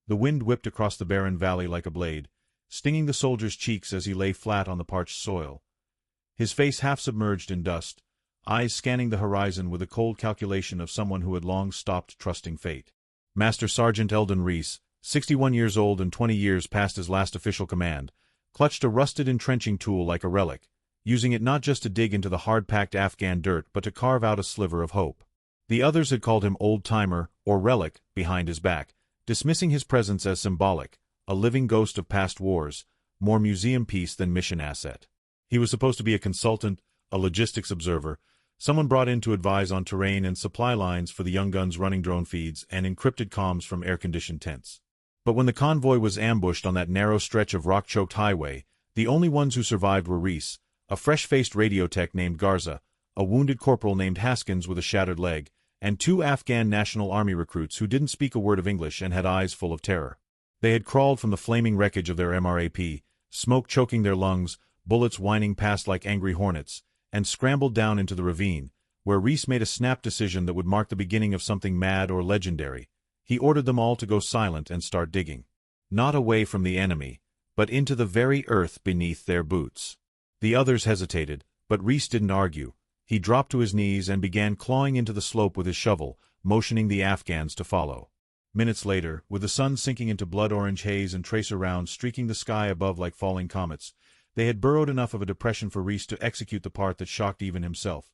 The wind whipped across the barren valley like a blade, stinging the soldier's cheeks as he lay flat on the parched soil. His face half submerged in dust, eyes scanning the horizon with the cold calculation of someone who had long stopped trusting fate. Master Sergeant Eldon Reese, 61 years old and 20 years past his last official command, clutched a rusted entrenching tool like a relic, using it not just to dig into the hard-packed Afghan dirt but to carve out a sliver of hope. The others had called him old-timer or relic behind his back, dismissing his presence as symbolic, a living ghost of past wars, more museum piece than mission asset. He was supposed to be a consultant, a logistics observer, someone brought in to advise on terrain and supply lines for the young guns running drone feeds and encrypted comms from air-conditioned tents. But when the convoy was ambushed on that narrow stretch of rock-choked highway, the only ones who survived were Reese, a fresh-faced radio tech named Garza, a wounded corporal named Haskins with a shattered leg, and 2 Afghan National Army recruits who didn't speak a word of English and had eyes full of terror. They had crawled from the flaming wreckage of their MRAP, smoke choking their lungs, bullets whining past like angry hornets, and scrambled down into the ravine, where Reese made a snap decision that would mark the beginning of something mad or legendary. He ordered them all to go silent and start digging. Not away from the enemy, but into the very earth beneath their boots. The others hesitated, but Reese didn't argue. He dropped to his knees and began clawing into the slope with his shovel, motioning the Afghans to follow. Minutes later, with the sun sinking into blood-orange haze and tracer rounds streaking the sky above like falling comets, they had burrowed enough of a depression for Reese to execute the part that shocked even himself.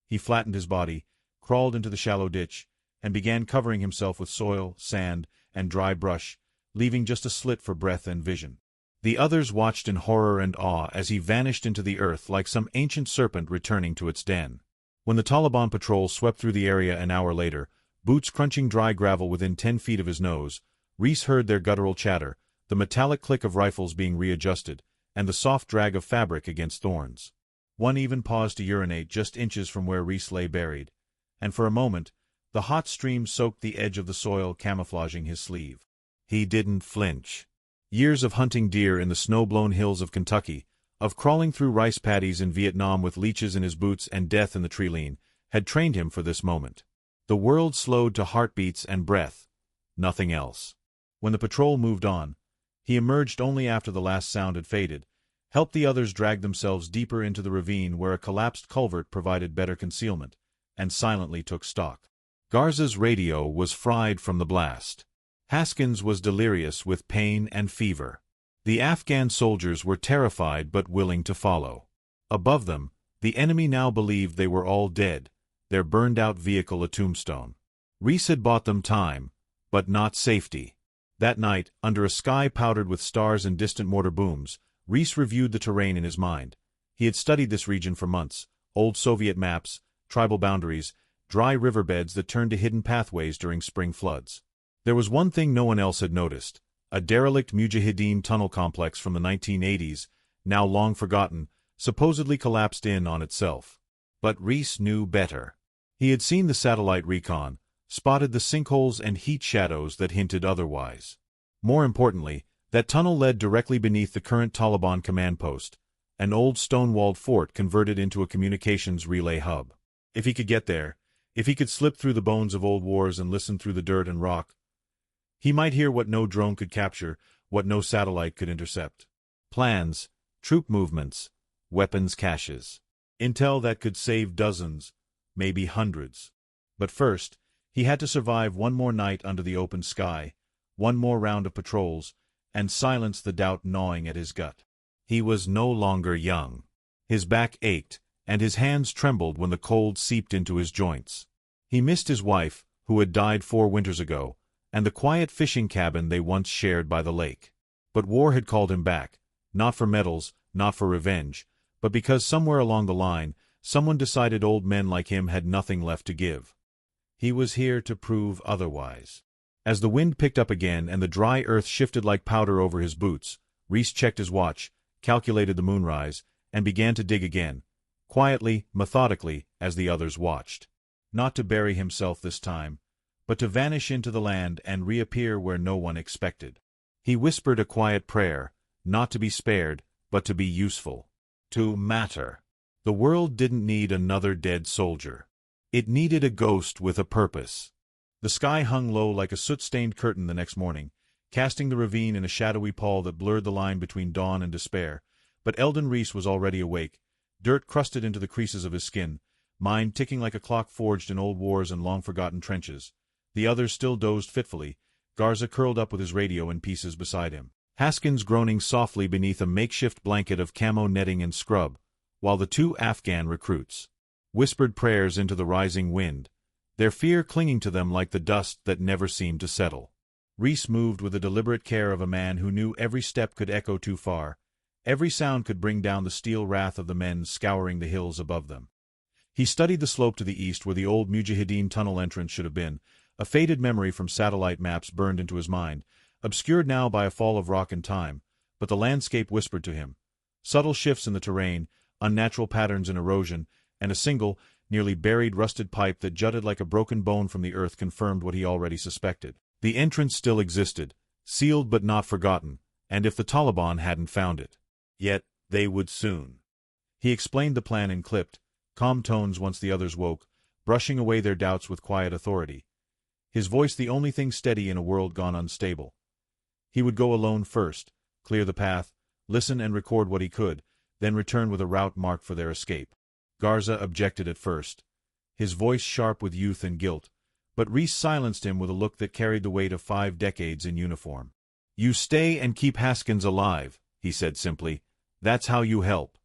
He flattened his body, crawled into the shallow ditch, and began covering himself with soil, sand, and dry brush, leaving just a slit for breath and vision. The others watched in horror and awe as he vanished into the earth like some ancient serpent returning to its den. When the Taliban patrol swept through the area an hour later, boots crunching dry gravel within 10 feet of his nose, Reese heard their guttural chatter, the metallic click of rifles being readjusted, and the soft drag of fabric against thorns. One even paused to urinate just inches from where Reese lay buried, and for a moment, the hot stream soaked the edge of the soil camouflaging his sleeve. He didn't flinch. Years of hunting deer in the snow-blown hills of Kentucky, of crawling through rice paddies in Vietnam with leeches in his boots and death in the treeline, had trained him for this moment. The world slowed to heartbeats and breath, nothing else. When the patrol moved on, he emerged only after the last sound had faded, helped the others drag themselves deeper into the ravine where a collapsed culvert provided better concealment, and silently took stock. Garza's radio was fried from the blast. Haskins was delirious with pain and fever. The Afghan soldiers were terrified but willing to follow. Above them, the enemy now believed they were all dead, their burned-out vehicle a tombstone. Reese had bought them time, but not safety. That night, under a sky powdered with stars and distant mortar booms, Reese reviewed the terrain in his mind. He had studied this region for months, old Soviet maps, tribal boundaries, dry riverbeds that turned to hidden pathways during spring floods. There was one thing no one else had noticed: a derelict Mujahideen tunnel complex from the 1980s, now long forgotten, supposedly collapsed in on itself. But Reese knew better. He had seen the satellite recon, spotted the sinkholes and heat shadows that hinted otherwise. More importantly, that tunnel led directly beneath the current Taliban command post, an old stone-walled fort converted into a communications relay hub. If he could get there, if he could slip through the bones of old wars and listen through the dirt and rock, he might hear what no drone could capture, what no satellite could intercept. Plans, troop movements, weapons caches. Intel that could save dozens, maybe hundreds. But first, he had to survive one more night under the open sky, one more round of patrols, and silence the doubt gnawing at his gut. He was no longer young. His back ached, and his hands trembled when the cold seeped into his joints. He missed his wife, who had died 4 winters ago, and the quiet fishing cabin they once shared by the lake. But war had called him back, not for medals, not for revenge, but because somewhere along the line, someone decided old men like him had nothing left to give. He was here to prove otherwise. As the wind picked up again and the dry earth shifted like powder over his boots, Reese checked his watch, calculated the moonrise, and began to dig again, quietly, methodically, as the others watched. Not to bury himself this time, but to vanish into the land and reappear where no one expected. He whispered a quiet prayer, not to be spared, but to be useful. To matter. The world didn't need another dead soldier. It needed a ghost with a purpose. The sky hung low like a soot-stained curtain the next morning, casting the ravine in a shadowy pall that blurred the line between dawn and despair. But Eldon Reese was already awake, dirt crusted into the creases of his skin, mind ticking like a clock forged in old wars and long-forgotten trenches. The others still dozed fitfully, Garza curled up with his radio in pieces beside him, Haskins groaning softly beneath a makeshift blanket of camo netting and scrub, while the two Afghan recruits whispered prayers into the rising wind, their fear clinging to them like the dust that never seemed to settle. Reese moved with the deliberate care of a man who knew every step could echo too far, every sound could bring down the steel wrath of the men scouring the hills above them. He studied the slope to the east where the old Mujahideen tunnel entrance should have been, a faded memory from satellite maps burned into his mind, obscured now by a fall of rock and time, but the landscape whispered to him. Subtle shifts in the terrain, unnatural patterns in erosion, and a single, nearly buried rusted pipe that jutted like a broken bone from the earth confirmed what he already suspected. The entrance still existed, sealed but not forgotten, and if the Taliban hadn't found it, yet they would soon. He explained the plan in clipped, calm tones once the others woke, brushing away their doubts with quiet authority. His voice the only thing steady in a world gone unstable. He would go alone first, clear the path, listen and record what he could, then return with a route marked for their escape. Garza objected at first, his voice sharp with youth and guilt, but Reese silenced him with a look that carried the weight of 5 decades in uniform. "You stay and keep Haskins alive," he said simply. "That's how you help."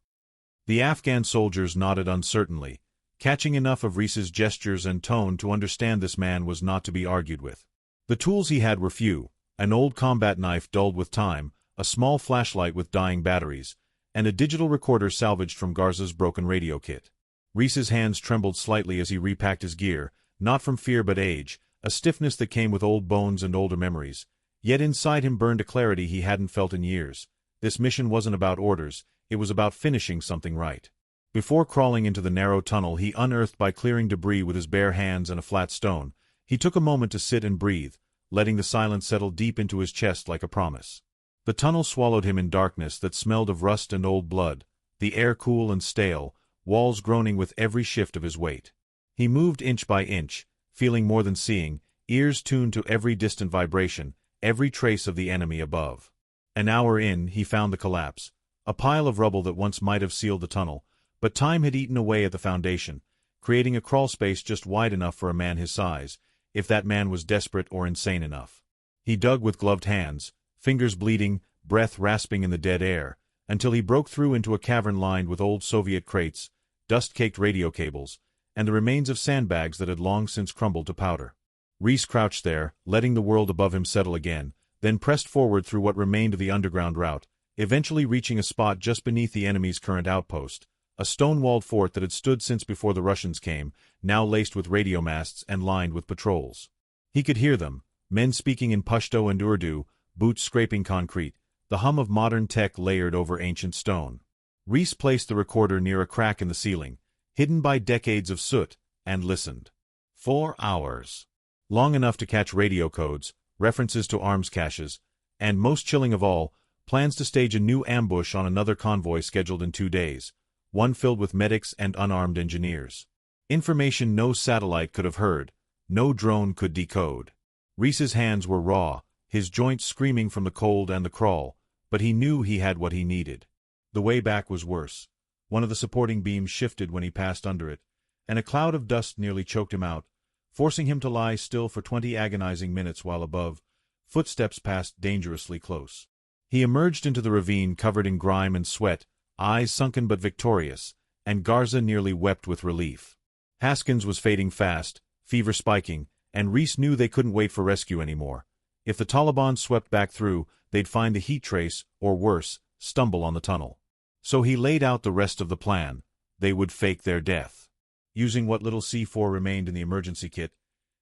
The Afghan soldiers nodded uncertainly, catching enough of Reese's gestures and tone to understand this man was not to be argued with. The tools he had were few, an old combat knife dulled with time, a small flashlight with dying batteries, and a digital recorder salvaged from Garza's broken radio kit. Reese's hands trembled slightly as he repacked his gear, not from fear but age, a stiffness that came with old bones and older memories. Yet inside him burned a clarity he hadn't felt in years. This mission wasn't about orders, it was about finishing something right. Before crawling into the narrow tunnel he unearthed by clearing debris with his bare hands and a flat stone, he took a moment to sit and breathe, letting the silence settle deep into his chest like a promise. The tunnel swallowed him in darkness that smelled of rust and old blood, the air cool and stale, walls groaning with every shift of his weight. He moved inch by inch, feeling more than seeing, ears tuned to every distant vibration, every trace of the enemy above. An hour in, he found the collapse, a pile of rubble that once might have sealed the tunnel, but time had eaten away at the foundation, creating a crawl space just wide enough for a man his size, if that man was desperate or insane enough. He dug with gloved hands, fingers bleeding, breath rasping in the dead air, until he broke through into a cavern lined with old Soviet crates, dust-caked radio cables, and the remains of sandbags that had long since crumbled to powder. Reese crouched there, letting the world above him settle again, then pressed forward through what remained of the underground route, eventually reaching a spot just beneath the enemy's current outpost, a stone-walled fort that had stood since before the Russians came, now laced with radio masts and lined with patrols. He could hear them, men speaking in Pashto and Urdu, boots scraping concrete, the hum of modern tech layered over ancient stone. Reese placed the recorder near a crack in the ceiling, hidden by decades of soot, and listened. 4 hours. Long enough to catch radio codes, references to arms caches, and, most chilling of all, plans to stage a new ambush on another convoy scheduled in 2 days, one filled with medics and unarmed engineers. Information no satellite could have heard, no drone could decode. Reese's hands were raw, his joints screaming from the cold and the crawl, but he knew he had what he needed. The way back was worse. One of the supporting beams shifted when he passed under it, and a cloud of dust nearly choked him out, forcing him to lie still for 20 agonizing minutes while above, footsteps passed dangerously close. He emerged into the ravine covered in grime and sweat, eyes sunken but victorious, and Garza nearly wept with relief. Haskins was fading fast, fever spiking, and Reese knew they couldn't wait for rescue anymore. If the Taliban swept back through, they'd find the heat trace, or worse, stumble on the tunnel. So he laid out the rest of the plan. They would fake their death. Using what little C4 remained in the emergency kit,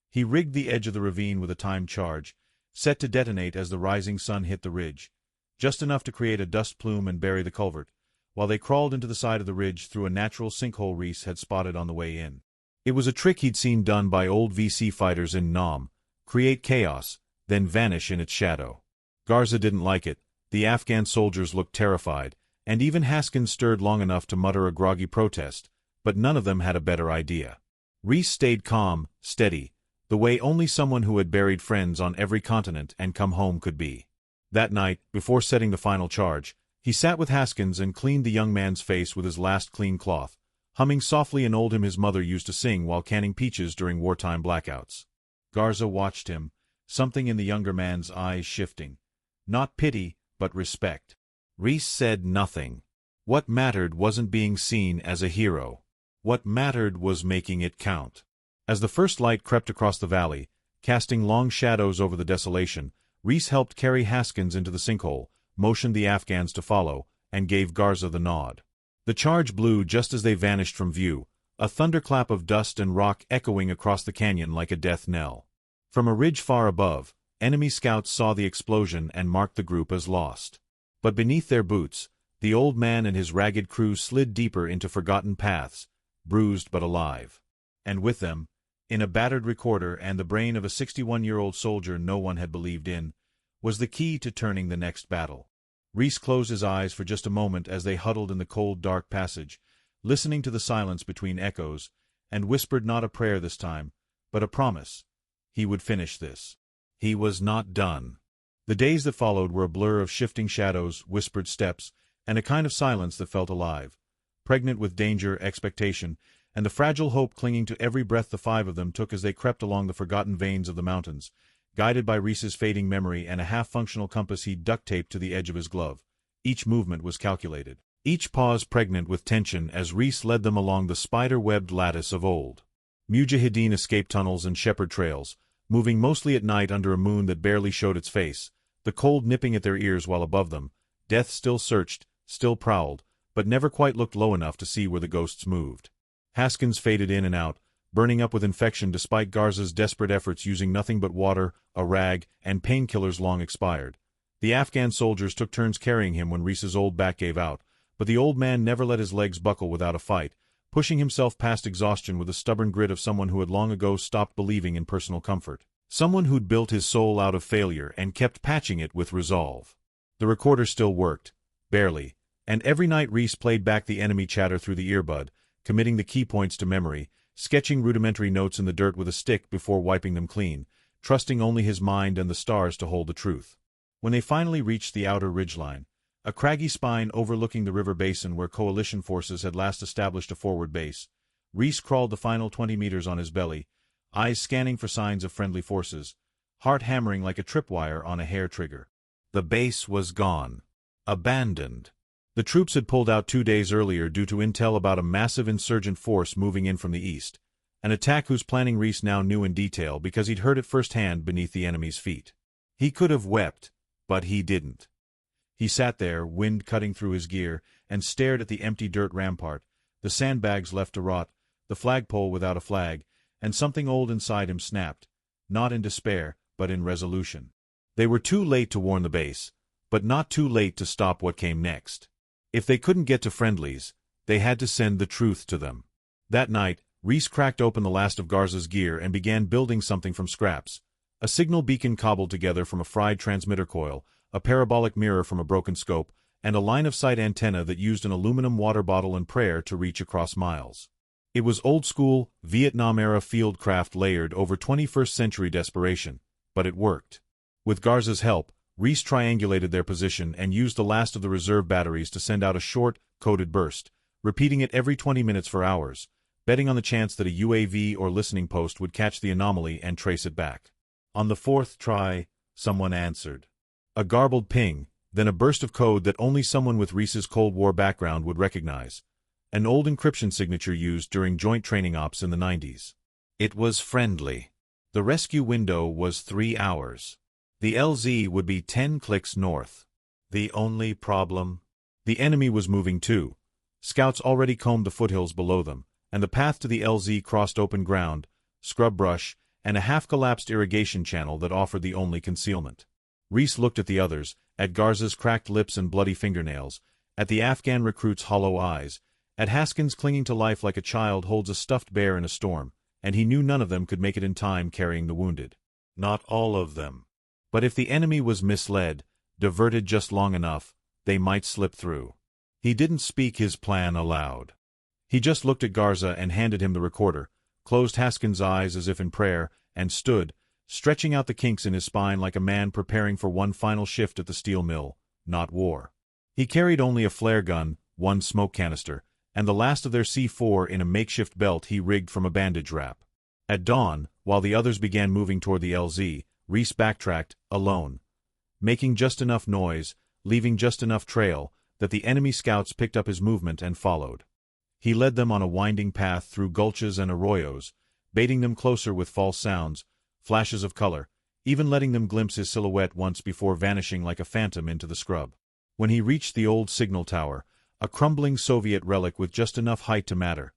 he rigged the edge of the ravine with a timed charge, set to detonate as the rising sun hit the ridge, just enough to create a dust plume and bury the culvert, while they crawled into the side of the ridge through a natural sinkhole Reese had spotted on the way in. It was a trick he'd seen done by old VC fighters in Nam, create chaos, then vanish in its shadow. Garza didn't like it, the Afghan soldiers looked terrified, and even Haskins stirred long enough to mutter a groggy protest, but none of them had a better idea. Reese stayed calm, steady, the way only someone who had buried friends on every continent and come home could be. That night, before setting the final charge, he sat with Haskins and cleaned the young man's face with his last clean cloth, humming softly an old hymn his mother used to sing while canning peaches during wartime blackouts. Garza watched him, something in the younger man's eyes shifting. Not pity, but respect. Reese said nothing. What mattered wasn't being seen as a hero. What mattered was making it count. As the first light crept across the valley, casting long shadows over the desolation, Reese helped carry Haskins into the sinkhole, motioned the Afghans to follow, and gave Garza the nod. The charge blew just as they vanished from view, a thunderclap of dust and rock echoing across the canyon like a death knell. From a ridge far above, enemy scouts saw the explosion and marked the group as lost. But beneath their boots, the old man and his ragged crew slid deeper into forgotten paths, bruised but alive. And with them, in a battered recorder and the brain of a 61-year-old soldier no one had believed in, was the key to turning the next battle. Reese closed his eyes for just a moment as they huddled in the cold, dark passage, listening to the silence between echoes, and whispered not a prayer this time, but a promise. He would finish this. He was not done. The days that followed were a blur of shifting shadows, whispered steps, and a kind of silence that felt alive, pregnant with danger, expectation, and the fragile hope clinging to every breath the five of them took as they crept along the forgotten veins of the mountains, guided by Reese's fading memory and a half-functional compass he'd duct-taped to the edge of his glove. Each movement was calculated, each pause pregnant with tension as Reese led them along the spider-webbed lattice of old Mujahideen escape tunnels and shepherd trails, moving mostly at night under a moon that barely showed its face, the cold nipping at their ears while above them, death still searched, still prowled, but never quite looked low enough to see where the ghosts moved. Haskins faded in and out, burning up with infection despite Garza's desperate efforts using nothing but water, a rag, and painkillers long expired. The Afghan soldiers took turns carrying him when Reese's old back gave out, but the old man never let his legs buckle without a fight, pushing himself past exhaustion with the stubborn grit of someone who had long ago stopped believing in personal comfort. Someone who'd built his soul out of failure and kept patching it with resolve. The recorder still worked, barely, and every night Reese played back the enemy chatter through the earbud, committing the key points to memory, sketching rudimentary notes in the dirt with a stick before wiping them clean, trusting only his mind and the stars to hold the truth. When they finally reached the outer ridgeline, a craggy spine overlooking the river basin where coalition forces had last established a forward base, Reese crawled the final 20 meters on his belly, eyes scanning for signs of friendly forces, heart hammering like a tripwire on a hair trigger. The base was gone. Abandoned. The troops had pulled out 2 days earlier due to intel about a massive insurgent force moving in from the east, an attack whose planning Reese now knew in detail because he'd heard it firsthand beneath the enemy's feet. He could have wept, but he didn't. He sat there, wind cutting through his gear, and stared at the empty dirt rampart, the sandbags left to rot, the flagpole without a flag, and something old inside him snapped, not in despair, but in resolution. They were too late to warn the base, but not too late to stop what came next. If they couldn't get to friendlies, they had to send the truth to them. That night, Reese cracked open the last of Garza's gear and began building something from scraps. A signal beacon cobbled together from a fried transmitter coil, a parabolic mirror from a broken scope, and a line-of-sight antenna that used an aluminum water bottle and prayer to reach across miles. It was old-school, Vietnam-era fieldcraft layered over 21st-century desperation, but it worked. With Garza's help, Reese triangulated their position and used the last of the reserve batteries to send out a short, coded burst, repeating it every 20 minutes for hours, betting on the chance that a UAV or listening post would catch the anomaly and trace it back. On the fourth try, someone answered. A garbled ping, then a burst of code that only someone with Reese's Cold War background would recognize. An old encryption signature used during joint training ops in the 90s. It was friendly. The rescue window was 3 hours. The LZ would be 10 clicks north. The only problem? The enemy was moving too. Scouts already combed the foothills below them, and the path to the LZ crossed open ground, scrub brush, and a half-collapsed irrigation channel that offered the only concealment. Reese looked at the others, at Garza's cracked lips and bloody fingernails, at the Afghan recruit's hollow eyes, at Haskins clinging to life like a child holds a stuffed bear in a storm, and he knew none of them could make it in time carrying the wounded. Not all of them. But if the enemy was misled, diverted just long enough, they might slip through. He didn't speak his plan aloud. He just looked at Garza and handed him the recorder, closed Haskins' eyes as if in prayer, and stood, stretching out the kinks in his spine like a man preparing for one final shift at the steel mill, not war. He carried only a flare gun, one smoke canister, and the last of their C4 in a makeshift belt he rigged from a bandage wrap. At dawn, while the others began moving toward the LZ, Reese backtracked, alone, making just enough noise, leaving just enough trail, that the enemy scouts picked up his movement and followed. He led them on a winding path through gulches and arroyos, baiting them closer with false sounds, flashes of color, even letting them glimpse his silhouette once before vanishing like a phantom into the scrub. When he reached the old signal tower, a crumbling Soviet relic with just enough height to matter,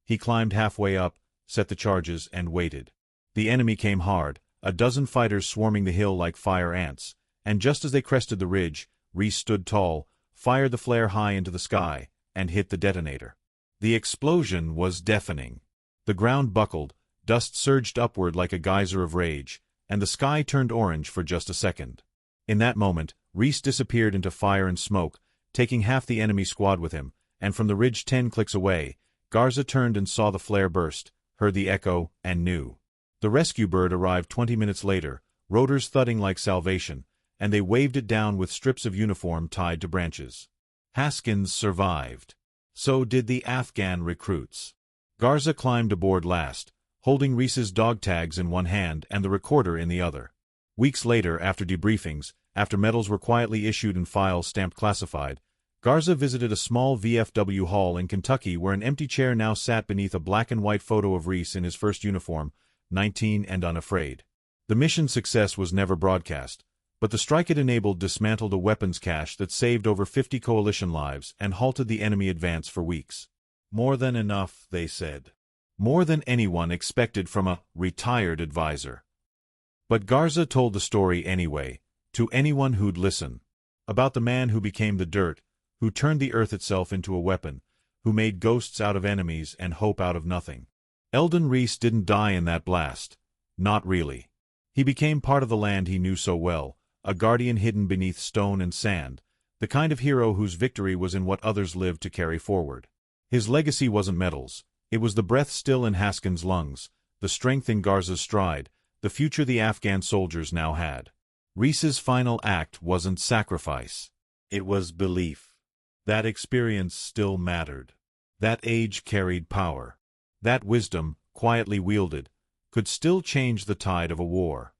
he climbed halfway up, set the charges, and waited. The enemy came hard, a dozen fighters swarming the hill like fire ants, and just as they crested the ridge, Reese stood tall, fired the flare high into the sky, and hit the detonator. The explosion was deafening. The ground buckled, dust surged upward like a geyser of rage, and the sky turned orange for just a second. In that moment, Reese disappeared into fire and smoke, taking half the enemy squad with him, and from the ridge 10 clicks away, Garza turned and saw the flare burst, heard the echo, and knew. The rescue bird arrived 20 minutes later, rotors thudding like salvation, and they waved it down with strips of uniform tied to branches. Haskins survived. So did the Afghan recruits. Garza climbed aboard last, holding Reese's dog tags in one hand and the recorder in the other. Weeks later, after debriefings, after medals were quietly issued and files stamped classified, Garza visited a small VFW hall in Kentucky where an empty chair now sat beneath a black and white photo of Reese in his first uniform, 19 and unafraid. The mission's success was never broadcast, but the strike it enabled dismantled a weapons cache that saved over 50 coalition lives and halted the enemy advance for weeks. More than enough, they said. More than anyone expected from a retired advisor. But Garza told the story anyway, to anyone who'd listen. About the man who became the dirt, who turned the earth itself into a weapon, who made ghosts out of enemies and hope out of nothing. Eldon Reese didn't die in that blast. Not really. He became part of the land he knew so well, a guardian hidden beneath stone and sand, the kind of hero whose victory was in what others lived to carry forward. His legacy wasn't medals. It was the breath still in Haskins' lungs, the strength in Garza's stride, the future the Afghan soldiers now had. Reese's final act wasn't sacrifice. It was belief. That experience still mattered. That age carried power. That wisdom, quietly wielded, could still change the tide of a war.